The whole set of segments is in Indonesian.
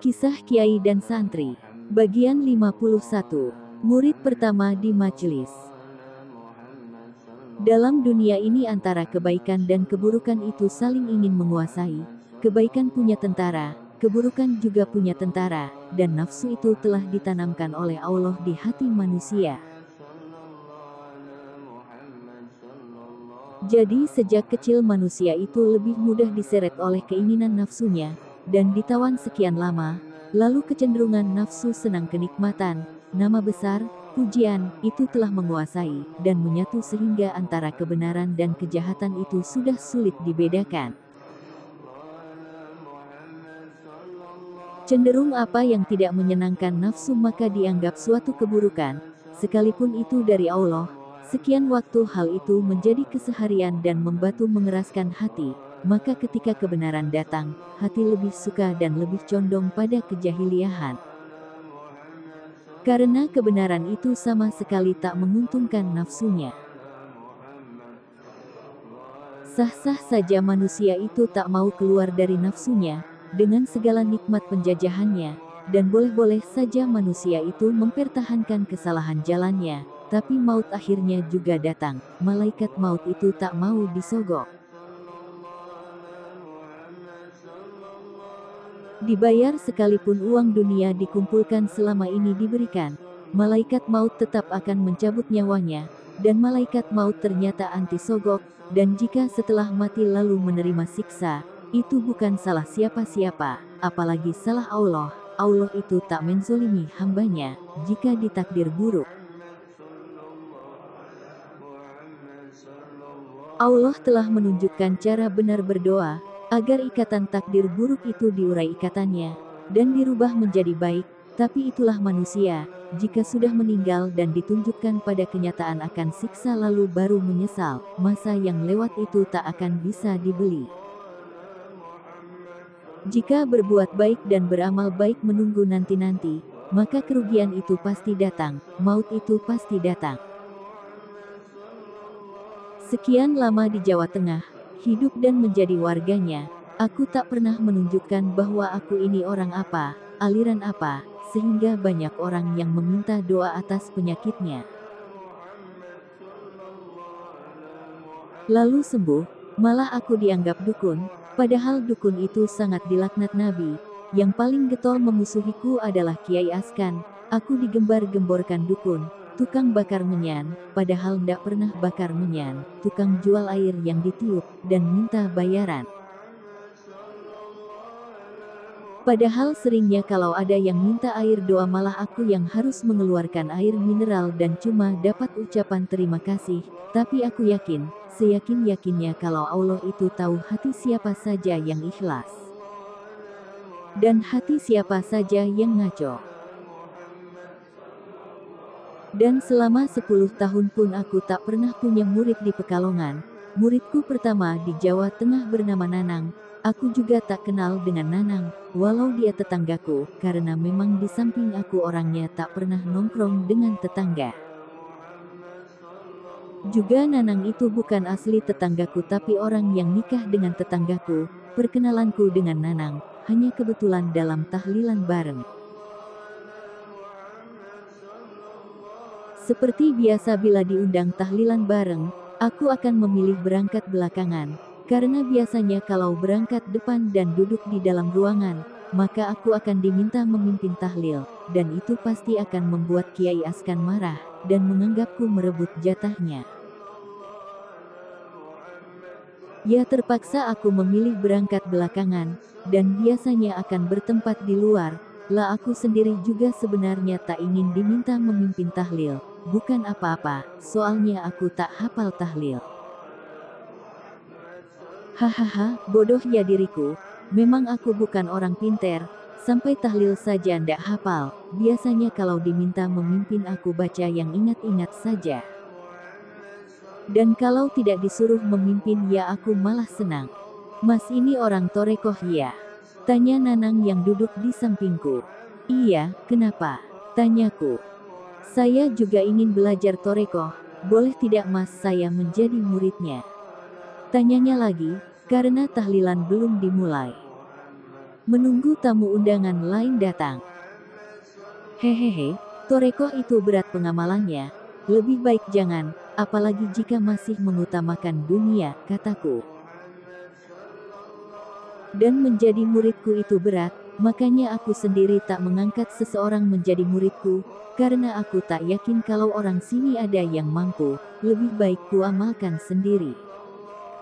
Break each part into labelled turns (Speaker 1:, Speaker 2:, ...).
Speaker 1: Kisah Kiai dan Santri. Bagian 51. Murid pertama di majelis. Dalam dunia ini antara kebaikan dan keburukan itu saling ingin menguasai. Kebaikan punya tentara, keburukan juga punya tentara, dan nafsu itu telah ditanamkan oleh Allah di hati manusia. Jadi sejak kecil manusia itu lebih mudah diseret oleh keinginan nafsunya, dan ditawan sekian lama, lalu kecenderungan nafsu senang kenikmatan, nama besar, pujian, itu telah menguasai, dan menyatu sehingga antara kebenaran dan kejahatan itu sudah sulit dibedakan. Cenderung apa yang tidak menyenangkan nafsu maka dianggap suatu keburukan, sekalipun itu dari Allah. Sekian waktu hal itu menjadi keseharian dan membatu mengeraskan hati, maka ketika kebenaran datang, hati lebih suka dan lebih condong pada kejahiliahan. Karena kebenaran itu sama sekali tak menguntungkan nafsunya. Sah-sah saja manusia itu tak mau keluar dari nafsunya, dengan segala nikmat penjajahannya, dan boleh-boleh saja manusia itu mempertahankan kesalahan jalannya. Tapi maut akhirnya juga datang, malaikat maut itu tak mau disogok. Dibayar sekalipun uang dunia dikumpulkan selama ini diberikan, malaikat maut tetap akan mencabut nyawanya, dan malaikat maut ternyata anti sogok, dan jika setelah mati lalu menerima siksa, itu bukan salah siapa-siapa, apalagi salah Allah. Allah itu tak menzolimi hambanya, jika ditakdir buruk. Allah telah menunjukkan cara benar berdoa, agar ikatan takdir buruk itu diurai ikatannya, dan dirubah menjadi baik, tapi itulah manusia, jika sudah meninggal dan ditunjukkan pada kenyataan akan siksa lalu baru menyesal, masa yang lewat itu tak akan bisa dibeli. Jika berbuat baik dan beramal baik menunggu nanti-nanti, maka kerugian itu pasti datang, maut itu pasti datang. Sekian lama di Jawa Tengah, hidup dan menjadi warganya, aku tak pernah menunjukkan bahwa aku ini orang apa, aliran apa, sehingga banyak orang yang meminta doa atas penyakitnya. Lalu sembuh, malah aku dianggap dukun, padahal dukun itu sangat dilaknat Nabi. Yang paling getol memusuhiku adalah Kiai Askan, aku digembar-gemborkan dukun, tukang bakar menyan, padahal ndak pernah bakar menyan, tukang jual air yang ditiup, dan minta bayaran. Padahal seringnya kalau ada yang minta air doa malah aku yang harus mengeluarkan air mineral dan cuma dapat ucapan terima kasih, tapi aku yakin, seyakin-yakinnya kalau Allah itu tahu hati siapa saja yang ikhlas. Dan hati siapa saja yang ngaco. Dan selama 10 tahun pun aku tak pernah punya murid di Pekalongan. Muridku pertama di Jawa Tengah bernama Nanang. Aku juga tak kenal dengan Nanang, walau dia tetanggaku, karena memang di samping aku orangnya tak pernah nongkrong dengan tetangga. Juga Nanang itu bukan asli tetanggaku tapi orang yang nikah dengan tetanggaku. Perkenalanku dengan Nanang, hanya kebetulan dalam tahlilan bareng. Seperti biasa bila diundang tahlilan bareng, aku akan memilih berangkat belakangan, karena biasanya kalau berangkat depan dan duduk di dalam ruangan, maka aku akan diminta memimpin tahlil, dan itu pasti akan membuat Kiai Askan marah, dan menganggapku merebut jatahnya. Ya terpaksa aku memilih berangkat belakangan, dan biasanya akan bertempat di luar. Lah aku sendiri juga sebenarnya tak ingin diminta memimpin tahlil, bukan apa-apa, soalnya aku tak hafal tahlil. Hahaha, bodoh ya diriku, memang aku bukan orang pinter, sampai tahlil saja ndak hafal, biasanya kalau diminta memimpin aku baca yang ingat-ingat saja. Dan kalau tidak disuruh memimpin ya aku malah senang. Mas ini orang torekoh ya? Tanya Nanang yang duduk di sampingku. Iya, kenapa? Tanyaku. Saya juga ingin belajar torekoh, boleh tidak mas saya menjadi muridnya? Tanyanya lagi, karena tahlilan belum dimulai. menunggu tamu undangan lain datang. Hehehe, torekoh itu berat pengamalannya, lebih baik jangan, apalagi jika masih mengutamakan dunia, kataku. Dan menjadi muridku itu berat, makanya aku sendiri tak mengangkat seseorang menjadi muridku, karena aku tak yakin kalau orang sini ada yang mampu, lebih baik ku amalkan sendiri.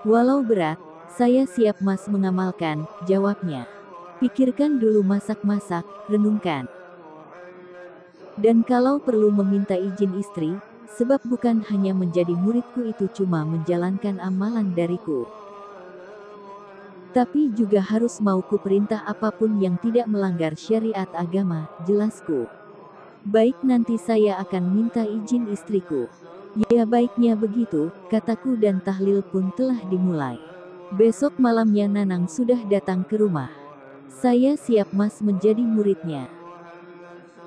Speaker 1: Walau berat, saya siap Mas mengamalkan, jawabnya. Pikirkan dulu masak-masak, renungkan. Dan kalau perlu meminta izin istri, sebab bukan hanya menjadi muridku itu cuma menjalankan amalan dariku. Tapi juga harus mau ku perintah apapun yang tidak melanggar syariat agama, jelasku. Baik nanti saya akan minta izin istriku. Ya baiknya begitu, kataku dan tahlil pun telah dimulai. Besok malamnya Nanang sudah datang ke rumah. Saya siap Mas menjadi muridnya,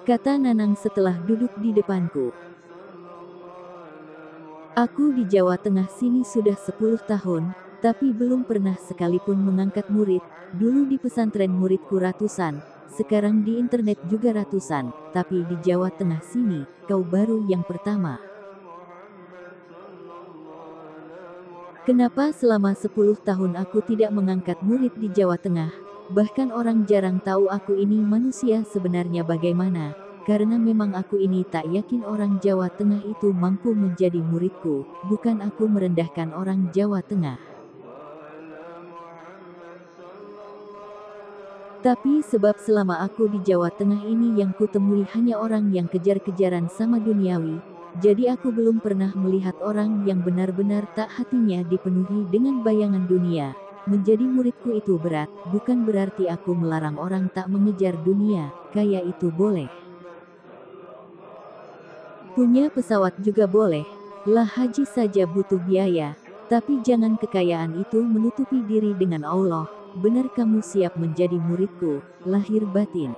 Speaker 1: kata Nanang setelah duduk di depanku. Aku di Jawa Tengah sini sudah 10 tahun, tapi belum pernah sekalipun mengangkat murid. Dulu di pesantren muridku ratusan, sekarang di internet juga ratusan, tapi di Jawa Tengah sini, kau baru yang pertama. Kenapa selama 10 tahun aku tidak mengangkat murid di Jawa Tengah? Bahkan orang jarang tahu aku ini manusia sebenarnya bagaimana, karena memang aku ini tak yakin orang Jawa Tengah itu mampu menjadi muridku, bukan aku merendahkan orang Jawa Tengah. Tapi sebab selama aku di Jawa Tengah ini yang kutemui hanya orang yang kejar-kejaran sama duniawi, jadi aku belum pernah melihat orang yang benar-benar tak hatinya dipenuhi dengan bayangan dunia. Menjadi muridku itu berat, bukan berarti aku melarang orang tak mengejar dunia, kaya itu boleh. Punya pesawat juga boleh, lah haji saja butuh biaya, tapi jangan kekayaan itu menutupi diri dengan Allah. Benar kamu siap menjadi muridku, lahir batin.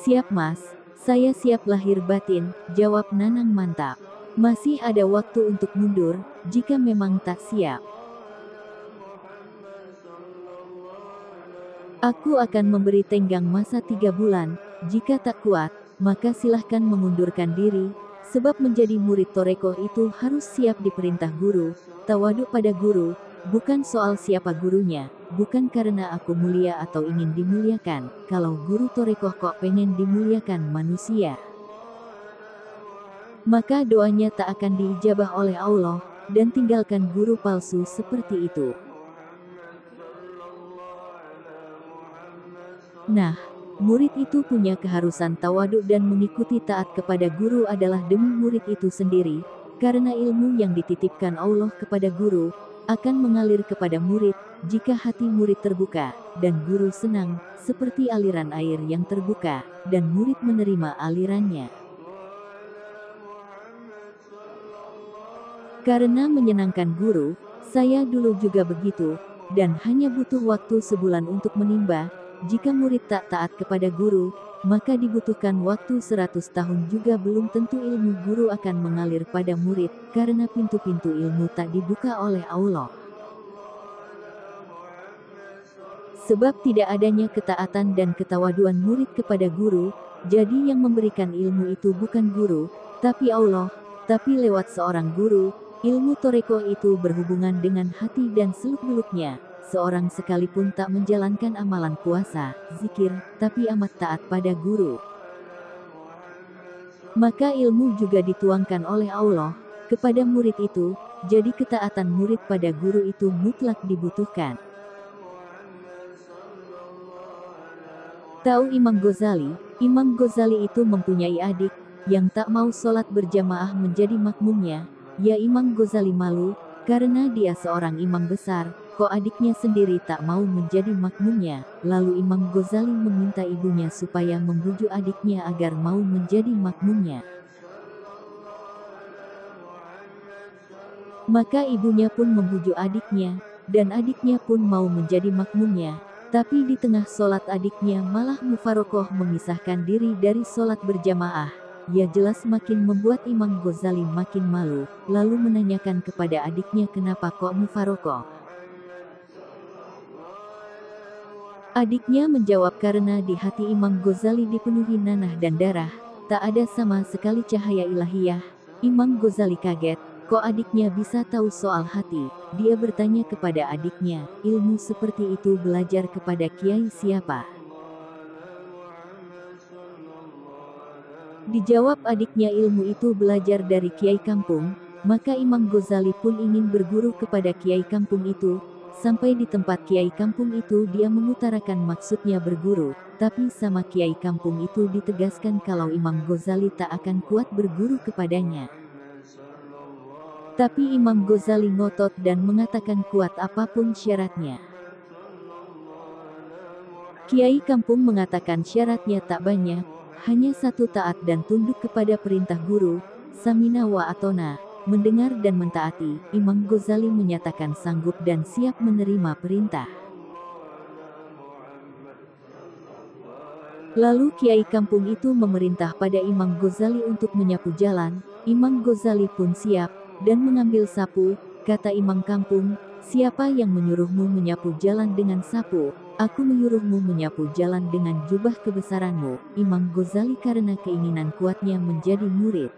Speaker 1: Siap Mas, saya siap lahir batin, jawab Nanang mantap. Masih ada waktu untuk mundur, jika memang tak siap. Aku akan memberi tenggang masa 3 bulan, jika tak kuat, maka silahkan mengundurkan diri, sebab menjadi murid torekoh itu harus siap diperintah guru, tawaduk pada guru, bukan soal siapa gurunya, bukan karena aku mulia atau ingin dimuliakan, kalau guru torekoh kok pengen dimuliakan manusia, maka doanya tak akan diijabah oleh Allah, dan tinggalkan guru palsu seperti itu. Nah, murid itu punya keharusan tawaduk dan mengikuti taat kepada guru adalah demi murid itu sendiri, karena ilmu yang dititipkan Allah kepada guru, akan mengalir kepada murid, jika hati murid terbuka, dan guru senang, seperti aliran air yang terbuka, dan murid menerima alirannya. Karena menyenangkan guru, saya dulu juga begitu, dan hanya butuh waktu sebulan untuk menimba. Jika murid tak taat kepada guru, maka dibutuhkan waktu 100 tahun juga belum tentu ilmu guru akan mengalir pada murid, karena pintu-pintu ilmu tak dibuka oleh Allah. Sebab tidak adanya ketaatan dan ketawaduan murid kepada guru, jadi yang memberikan ilmu itu bukan guru, tapi Allah, tapi lewat seorang guru. Ilmu torekoh itu berhubungan dengan hati dan seluk-beluknya. Seorang sekalipun tak menjalankan amalan puasa, zikir, tapi amat taat pada guru, maka ilmu juga dituangkan oleh Allah kepada murid itu, jadi ketaatan murid pada guru itu mutlak dibutuhkan. Tahu Imam Ghazali? Imam Ghazali itu mempunyai adik, yang tak mau sholat berjamaah menjadi makmumnya. Ya Imam Ghazali malu, karena dia seorang imam besar, kok adiknya sendiri tak mau menjadi makmumnya. Lalu Imam Ghazali meminta ibunya supaya membujuk adiknya agar mau menjadi makmumnya. Maka ibunya pun membujuk adiknya, dan adiknya pun mau menjadi makmumnya. Tapi di tengah sholat adiknya malah mufarokoh memisahkan diri dari sholat berjamaah. Ya jelas makin membuat Imam Ghazali makin malu, lalu menanyakan kepada adiknya kenapa kok mufarokoh. Adiknya menjawab karena di hati Imam Ghazali dipenuhi nanah dan darah, tak ada sama sekali cahaya ilahiyah. Imam Ghazali kaget, kok adiknya bisa tahu soal hati? Dia bertanya kepada adiknya, ilmu seperti itu belajar kepada kiai siapa? Dijawab adiknya ilmu itu belajar dari kiai kampung, maka Imam Ghazali pun ingin berguru kepada kiai kampung itu. Sampai di tempat kiai kampung itu dia mengutarakan maksudnya berguru, tapi sama kiai kampung itu ditegaskan kalau Imam Ghazali tak akan kuat berguru kepadanya. Tapi Imam Ghazali ngotot dan mengatakan kuat apapun syaratnya. Kiai kampung mengatakan syaratnya tak banyak, hanya satu taat dan tunduk kepada perintah guru, samina wa atona, mendengar dan mentaati. Imam Ghazali menyatakan sanggup dan siap menerima perintah. Lalu kiai kampung itu memerintah pada Imam Ghazali untuk menyapu jalan. Imam Ghazali pun siap, dan mengambil sapu. Kata imam kampung, siapa yang menyuruhmu menyapu jalan dengan sapu? Aku menyuruhmu menyapu jalan dengan jubah kebesaranmu. Imam Ghazali karena keinginan kuatnya menjadi murid.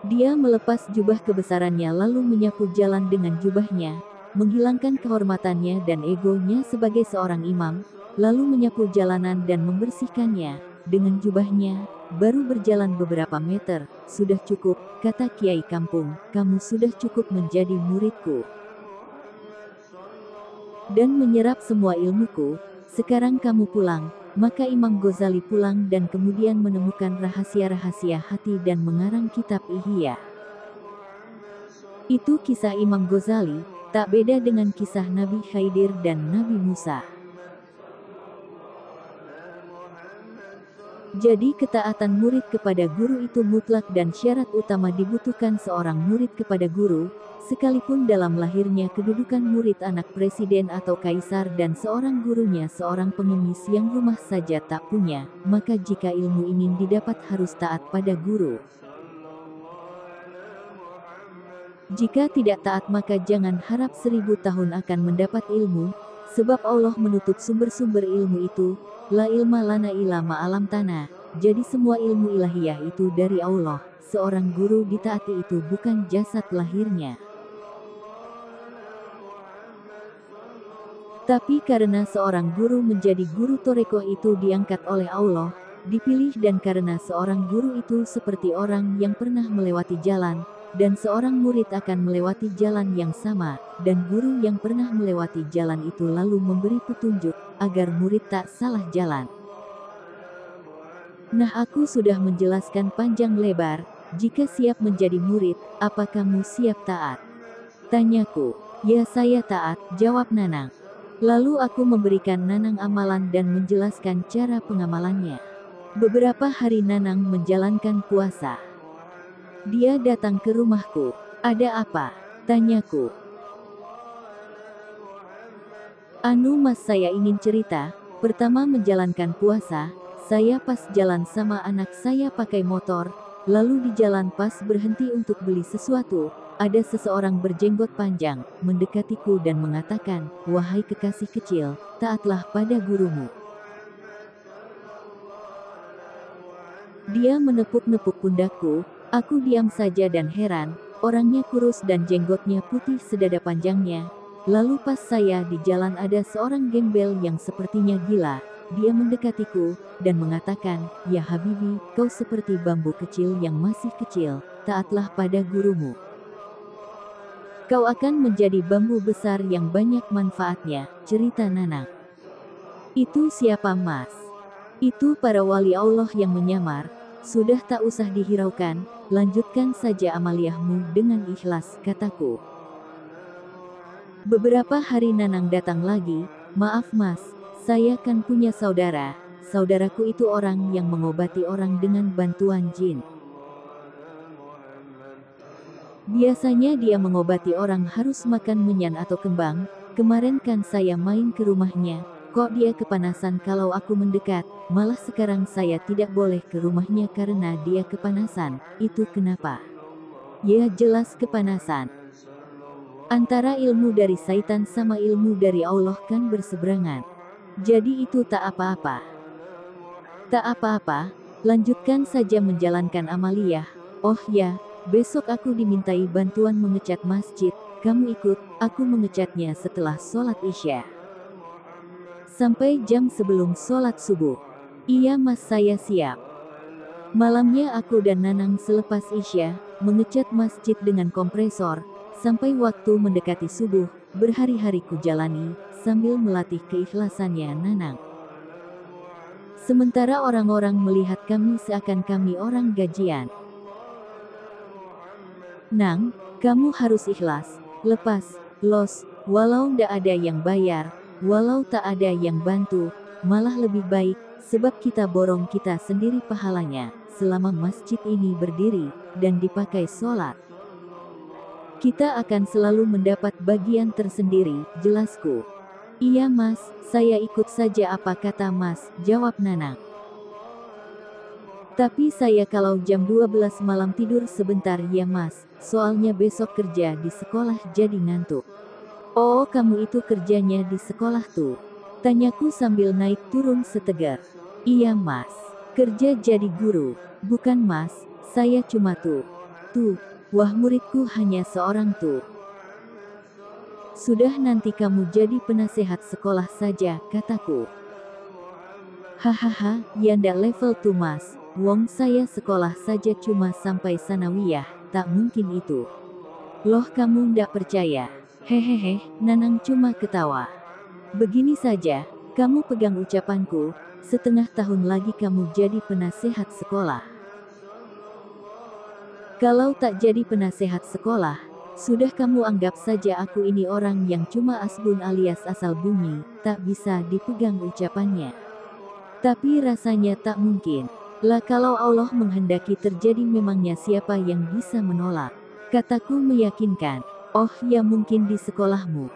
Speaker 1: Dia melepas jubah kebesarannya lalu menyapu jalan dengan jubahnya, menghilangkan kehormatannya dan egonya sebagai seorang imam, lalu menyapu jalanan dan membersihkannya dengan jubahnya, baru berjalan beberapa meter. Sudah cukup, kata kiai kampung, kamu sudah cukup menjadi muridku dan menyerap semua ilmuku, sekarang kamu pulang. Maka Imam Ghazali pulang dan kemudian menemukan rahasia-rahasia hati dan mengarang kitab Ihya. Itu kisah Imam Ghazali, tak beda dengan kisah Nabi Khidir dan Nabi Musa. Jadi ketaatan murid kepada guru itu mutlak dan syarat utama dibutuhkan seorang murid kepada guru, sekalipun dalam lahirnya kedudukan murid anak presiden atau kaisar dan seorang gurunya seorang pengemis yang rumah saja tak punya, maka jika ilmu ingin didapat harus taat pada guru. Jika tidak taat maka jangan harap 1000 tahun akan mendapat ilmu, sebab Allah menutup sumber-sumber ilmu itu, la ilma lana illa ma'alam tanah. Jadi semua ilmu ilahiyah itu dari Allah, seorang guru ditaati itu bukan jasad lahirnya. Tapi karena seorang guru menjadi guru torekoh itu diangkat oleh Allah, dipilih dan karena seorang guru itu seperti orang yang pernah melewati jalan, dan seorang murid akan melewati jalan yang sama, dan guru yang pernah melewati jalan itu lalu memberi petunjuk, agar murid tak salah jalan. Nah aku sudah menjelaskan panjang lebar, jika siap menjadi murid, apa kamu siap taat? Tanyaku. Ya saya taat, jawab Nanang. Lalu aku memberikan Nanang amalan dan menjelaskan cara pengamalannya. Beberapa hari Nanang menjalankan puasa. Dia datang ke rumahku. Ada apa? Tanyaku. Anu mas saya ingin cerita, pertama menjalankan puasa, saya pas jalan sama anak saya pakai motor, lalu di jalan pas berhenti untuk beli sesuatu, ada seseorang berjenggot panjang, mendekatiku dan mengatakan, wahai kekasih kecil, taatlah pada gurumu. Dia menepuk-nepuk pundakku, aku diam saja dan heran, orangnya kurus dan jenggotnya putih sedada panjangnya. Lalu pas saya di jalan ada seorang gembel yang sepertinya gila, dia mendekatiku, dan mengatakan, ya Habibi, kau seperti bambu kecil yang masih kecil, taatlah pada gurumu. Kau akan menjadi bambu besar yang banyak manfaatnya, cerita Nanang. Itu siapa mas? Itu para wali Allah yang menyamar, sudah tak usah dihiraukan, lanjutkan saja amaliyahmu dengan ikhlas, kataku. Beberapa hari Nanang datang lagi, maaf mas, saya kan punya saudara, saudaraku itu orang yang mengobati orang dengan bantuan jin. Biasanya dia mengobati orang harus makan menyan atau kembang, kemarin kan saya main ke rumahnya, kok dia kepanasan kalau aku mendekat, malah sekarang saya tidak boleh ke rumahnya karena dia kepanasan, itu kenapa? Ya jelas kepanasan. Antara ilmu dari Saitan sama ilmu dari Allah kan berseberangan. Jadi itu tak apa-apa. Tak apa-apa, lanjutkan saja menjalankan amaliyah. Oh ya, besok aku dimintai bantuan mengecat masjid. Kamu ikut, aku mengecatnya setelah sholat Isya. Sampai jam sebelum sholat subuh. Iya mas, saya siap. Malamnya aku dan Nanang selepas Isya, mengecat masjid dengan kompresor, sampai waktu mendekati subuh, berhari-hari ku jalani, sambil melatih keikhlasannya Nanang. Sementara orang-orang melihat kami seakan kami orang gajian. Nang, kamu harus ikhlas, lepas, los, walau ndak ada yang bayar, walau tak ada yang bantu, malah lebih baik, sebab kita borong kita sendiri pahalanya, selama masjid ini berdiri, dan dipakai sholat. Kita akan selalu mendapat bagian tersendiri, jelasku. Iya mas, saya ikut saja apa kata mas, jawab Nanang. Tapi saya kalau jam 12 malam tidur sebentar ya mas, soalnya besok kerja di sekolah jadi ngantuk. Oh kamu itu kerjanya di sekolah tuh? Tanyaku sambil naik turun setegar. Iya mas, kerja jadi guru. Bukan mas, saya cuma tuh. Wah muridku hanya seorang tuh. Sudah nanti kamu jadi penasehat sekolah saja, kataku. Hahaha, ya ndak level tuh mas, wong saya sekolah saja cuma sampai sanawiyah, tak mungkin itu. Loh kamu ndak percaya? Hehehe, Nanang cuma ketawa. Begini saja, kamu pegang ucapanku, setengah tahun lagi kamu jadi penasehat sekolah. Kalau tak jadi penasehat sekolah, sudah kamu anggap saja aku ini orang yang cuma asbun alias asal bunyi, tak bisa dipegang ucapannya. Tapi rasanya tak mungkin. Lah kalau Allah menghendaki terjadi memangnya siapa yang bisa menolak? Kataku meyakinkan. Oh ya mungkin di sekolahmu.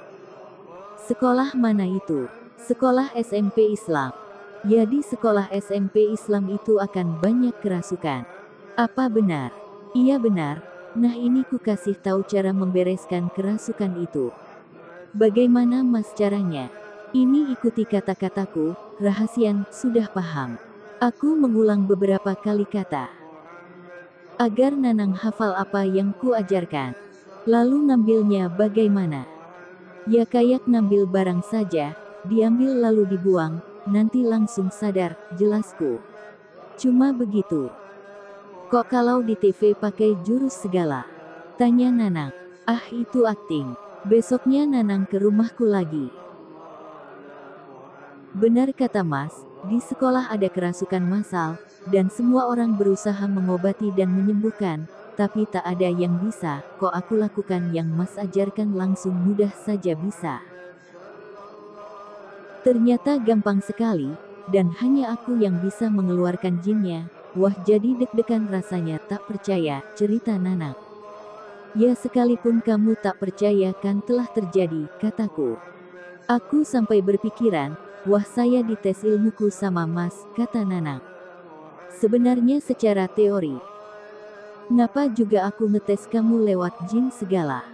Speaker 1: Sekolah mana itu? Sekolah SMP Islam. Ya di sekolah SMP Islam itu akan banyak kerasukan. Apa benar? Iya benar. Nah ini ku kasih tahu cara membereskan kerasukan itu. Bagaimana mas caranya? Ini ikuti kata-kataku, rahasian, sudah paham. Aku mengulang beberapa kali kata. Agar Nanang hafal apa yang ku ajarkan. Lalu ngambilnya bagaimana? Ya kayak ngambil barang saja, diambil lalu dibuang, nanti langsung sadar, jelasku. Cuma begitu. Kok kalau di TV pakai jurus segala? Tanya Nanang. Ah itu akting. Besoknya Nanang ke rumahku lagi. Benar kata mas, di sekolah ada kerasukan massal, dan semua orang berusaha mengobati dan menyembuhkan, tapi tak ada yang bisa, kok aku lakukan yang mas ajarkan langsung mudah saja bisa. Ternyata gampang sekali, dan hanya aku yang bisa mengeluarkan jinnya. Wah jadi deg-degan rasanya tak percaya, cerita Nanang. Ya sekalipun kamu tak percaya kan telah terjadi, kataku. Aku sampai berpikiran, wah saya dites ilmuku sama mas, kata Nanang. Sebenarnya secara teori. Ngapa juga aku ngetes kamu lewat jin segala?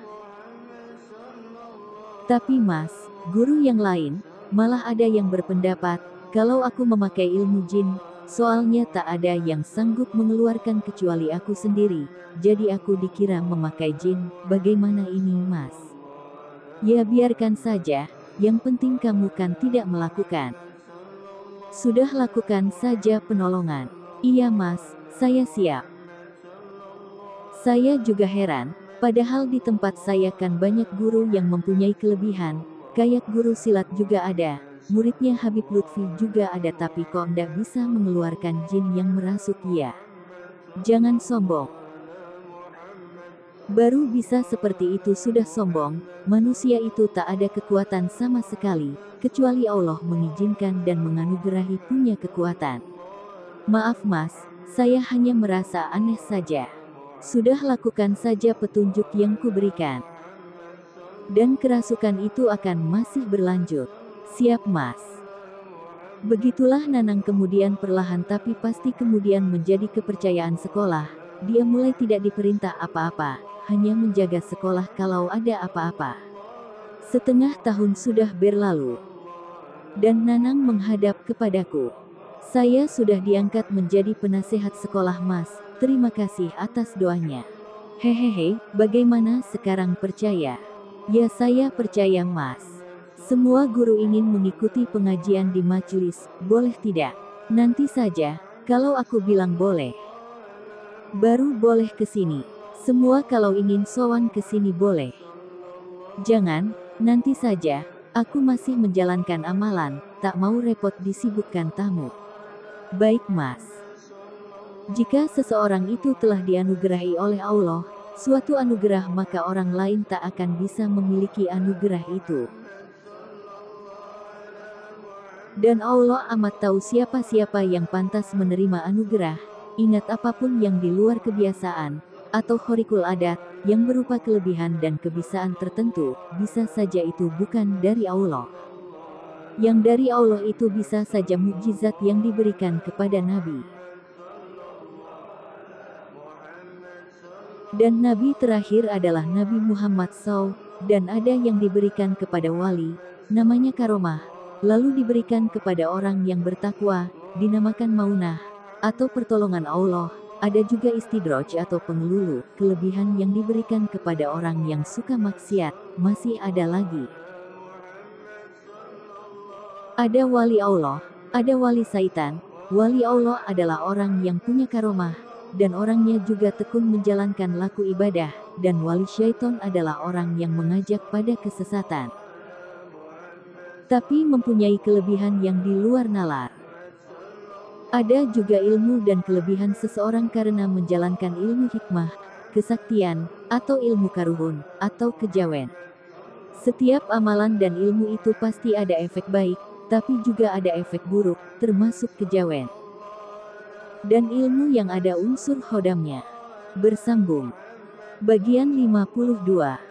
Speaker 1: Tapi mas, guru yang lain, malah ada yang berpendapat, kalau aku memakai ilmu jin, soalnya tak ada yang sanggup mengeluarkan kecuali aku sendiri, jadi aku dikira memakai jin, bagaimana ini mas? Ya biarkan saja, yang penting kamu kan tidak melakukan. Sudah lakukan saja penolongan. Iya mas, saya siap. Saya juga heran, padahal di tempat saya kan banyak guru yang mempunyai kelebihan, kayak guru silat juga ada. Muridnya Habib Lutfi juga ada tapi kok ndak bisa mengeluarkan jin yang merasuk ya. Jangan sombong. Baru bisa seperti itu sudah sombong, manusia itu tak ada kekuatan sama sekali, kecuali Allah mengizinkan dan menganugerahi punya kekuatan. Maaf mas, saya hanya merasa aneh saja. Sudah lakukan saja petunjuk yang kuberikan. Dan kerasukan itu akan masih berlanjut. Siap mas. Begitulah Nanang kemudian perlahan tapi pasti kemudian menjadi kepercayaan sekolah. Dia mulai tidak diperintah apa-apa, hanya menjaga sekolah kalau ada apa-apa. Setengah tahun sudah berlalu, dan Nanang menghadap kepadaku. Saya sudah diangkat menjadi penasehat sekolah Mas, terima kasih atas doanya. Hehehe, bagaimana sekarang percaya? Ya saya percaya Mas. Semua guru ingin mengikuti pengajian di majelis, boleh tidak? Nanti saja, kalau aku bilang boleh. Baru boleh ke sini. Semua kalau ingin sowan ke sini boleh. Jangan, nanti saja, aku masih menjalankan amalan, tak mau repot disibukkan tamu. Baik Mas. Jika seseorang itu telah dianugerahi oleh Allah, suatu anugerah maka orang lain tak akan bisa memiliki anugerah itu. Dan Allah amat tahu siapa-siapa yang pantas menerima anugerah. Ingat apapun yang di luar kebiasaan, atau khorikul adat, yang berupa kelebihan dan kebisaan tertentu, bisa saja itu bukan dari Allah. Yang dari Allah itu bisa saja mukjizat yang diberikan kepada Nabi. Dan Nabi terakhir adalah Nabi Muhammad SAW, dan ada yang diberikan kepada wali, namanya karomah, lalu diberikan kepada orang yang bertakwa, dinamakan maunah, atau pertolongan Allah. Ada juga istidroj atau pengelulu, kelebihan yang diberikan kepada orang yang suka maksiat, masih ada lagi. Ada wali Allah, ada wali syaitan. Wali Allah adalah orang yang punya karomah, dan orangnya juga tekun menjalankan laku ibadah, dan wali syaitan adalah orang yang mengajak pada kesesatan. Tapi mempunyai kelebihan yang di luar nalar. Ada juga ilmu dan kelebihan seseorang karena menjalankan ilmu hikmah, kesaktian, atau ilmu karuhun, atau kejawen. Setiap amalan dan ilmu itu pasti ada efek baik, tapi juga ada efek buruk, termasuk kejawen. Dan ilmu yang ada unsur khodamnya. Bersambung. Bagian 52.